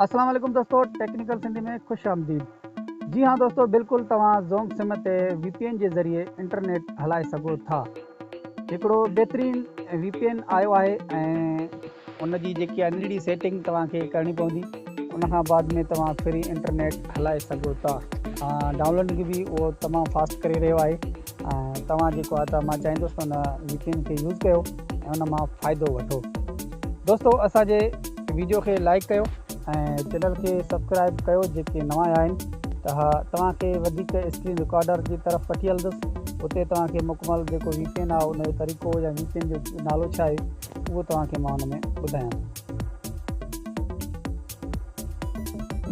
अस्सलाम वालेकुम दोस्तों, टेक्निकल सिंधी में खुश आमदीद। जी हाँ दोस्तों, बिल्कुल तव्हां ज़ोंग सिम ते VPN के ज़रिए इंटरनेट हलाए सघो था। हिकिड़ो बहितरीन VPN आयो आहे ऐं उनजी जेकी आहे सेटिंग तव्हांखे करणी पवंदी। उनखां बाद में तव्हां फ्री इंटरनेट हलाए सघो था। डाउनलोडिंग भी वो तमामु फास्ट करे रहियो आहे। तव्हां जेको आहे त मां चाहींदुसि त उन VPN खे यूज़ कयो ऐं उन मां फ़ाइदो वठो। दोस्तों, असांजे वीडियो खे लाइक कयो ऐं चैनल के सब्सक्राइब कयो जेके नवां आहिनि। त हा, तव्हांखे वधीक स्क्रीन रिकॉर्डर की तरफ़ वठी हलंदुसि। उते तव्हांखे मुकमल जेको VPN आहे उन जो तरीक़ो या VPN जो नालो छा आहे उहो तव्हांखे मां हुन में ॿुधायां।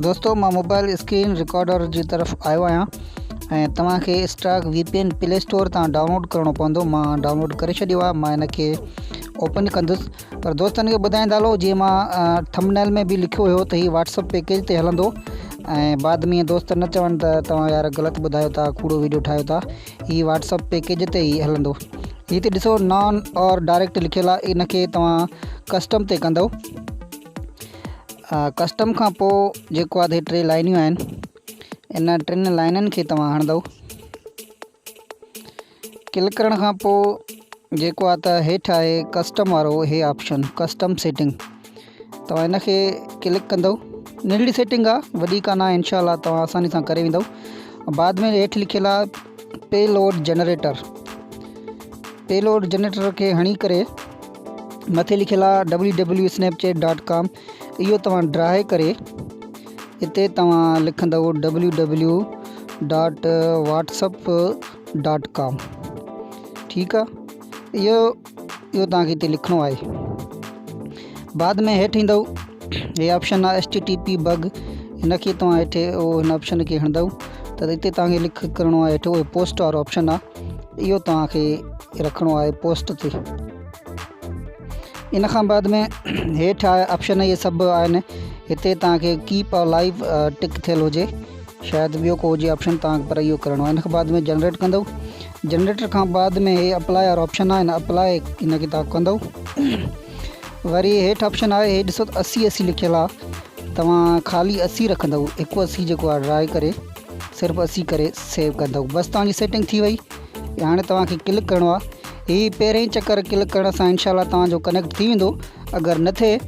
दोस्तों, मां मोबाइल स्क्रीन रिकॉर्डर की तरफ़ आयो आहियां ऐं तव्हांखे स्टाक VPN प्ले स्टोर तां डाउनलोड करणो पवंदो। मां डाउनलोड करे छॾियो आहे। मां इनखे ओपन कंदुसि, पर दोस्तनि खे ॿुधाईंदा हलो जीअं मां थंबनेल में भी लिखियो हुयो त हीउ WhatsApp पैकेज ते हलंदो ऐं बाद में दोस्त न चवनि त तव्हां यार ग़लति ॿुधायो था, कूड़ो वीडियो ठाहियो था। हीउ WhatsApp पैकेज ते ही हलंदो। हीअ ते ॾिसो नॉन और डायरेक्ट लिखियलु आहे। इनखे तव्हां कस्टम ते कंदव। कस्टम खां पोइ जेको आहे टे लाइनियूं आहिनि, इन टिनि लाइननि खे तव्हां हणंदव। क्लिक करण खां पोइ जेको आहे त हेठि आहे कस्टम वारो हे ऑप्शन कस्टम सेटिंग। तव्हां इनखे क्लिक कंदव। नंढड़ी सेटिंग आहे, वॾी कान आहे। इंशाल्लाह तव्हां आसानी सां करे वेंदव। बाद में हेठि लिखियलु आहे पेलोड जनरेटर। पेलोड जनरेटर खे हणी करे मथे लिखियलु आहे www.snapchat.com। इहो तव्हां ड्राहे करे हिते तव्हां लिखंदव www.whatsapp.com। ठीकु आहे, इहो तव्हांखे हिते लिखिणो आहे। बाद में हेठि ईंदव, हे ऑप्शन आहे HTTP बग। इनखे तव्हां हेठि हिन ऑप्शन खे हणंदव त हिते तव्हांखे लिख करिणो आहे हेठि पोस्ट वारो ऑप्शन आहे, इहो तव्हांखे रखिणो आहे पोस्ट ते। इन खां बाद में हेठि आहे ऑप्शन, इहे सभु आहिनि। हिते तव्हांखे कीप अ लाइव टिक थियल हुजे, शायदि ॿियो को हुजे ऑप्शन तव्हांखे, पर इहो करिणो आहे। इन खां बाद में जनरेट कंदव। जनरेटर खां बाद में हे अप्लाई वारो ऑप्शन आहे, अप्लाई इनखे तव्हां कंदव। वरी हेठि ऑप्शन आहे, हे ॾिसो 80 लिखियलु आहे। तव्हां ख़ाली 80 रखंदव, 180 जेको आहे ड्राई करे सिर्फ़ु 80 करे सेव कंदव। बसि तव्हांजी सेटिंग थी वई। हाणे तव्हांखे क्लिक करिणो आहे। हीअ पहिरें ई चकर क्लिक करण सां इंशाल्लाह तव्हांजो कनेक्ट थी वेंदो। अगरि न थिए,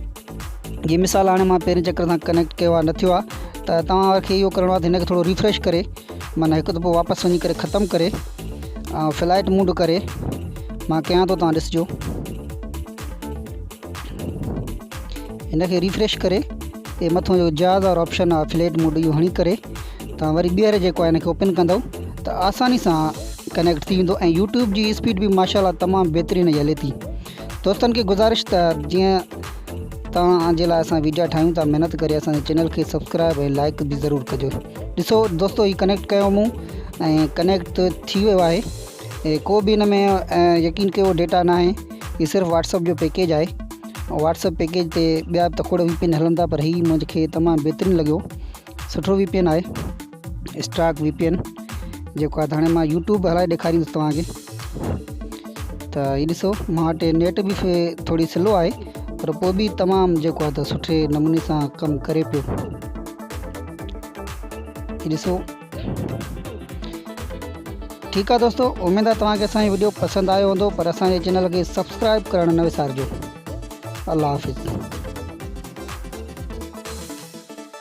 जीअं मिसाल हाणे मां पहिरें चकर सां कनेक्ट कयो आहे, न थियो आहे, त तव्हांखे इहो करिणो आहे त हिनखे थोरो रिफ्रेश करे, माना हिकु दफ़ो वापसि वञी करे ख़तमु करे फ्लाइट मूड करे मां कयां थो, तव्हां ॾिसिजो। हिनखे रिफ्रेश करे ये मथों जो जहाज़ वारो ऑप्शन आहे फ्लाइट मूड, इहो हणी करे तव्हां वरी ॿीहर जेको आहे हिनखे ओपन कंदव त आसानी सां कनेक्ट थी वेंदो। ऐं यूट्यूब जी स्पीड भी माशाल्लाह तमामु बहितरीन हले थी। दोस्तनि खे गुज़ारिश त जीअं तव्हांजे लाइ असां वीडियो ठाहियूं था, महिनत करे असांजे चैनल खे सब्सक्राइब ऐं लाइक भी ज़रूरु कजो। ॾिसो दोस्तों, हीउ कनेक्ट कयो मूं ऐं कनेक्ट थी वियो आहे। को बि हिन में यकीन कयो डेटा न आहे, हीउ सिर्फ़ु WhatsApp जो पैकेज आहे। WhatsApp पैकेज ते ॿिया त खोड़ VPN हलनि था, पर हीउ मूंखे तमामु बहितरीनु लॻियो। सुठो VPN आहे, स्टाक VPN जेको आहे। हाणे मां YouTube हलाए ॾेखारींदुसि तव्हांखे। त हीउ ॾिसो, मां वटि नेट भी थोड़ी स्लो आहे, पर पोइ बि तमामु जेको आहे त सुठे नमूने सां कमु करे पियो। हीउ ॾिसो, ठीक है दोस्तों, उम्मीद है तव्हांखे असांजी वीडियो पसंद आयो हूंदो, पर असांजे चैनल के सब्सक्राइब करण न विसारिजो। अल्लाह हाफ़िज़।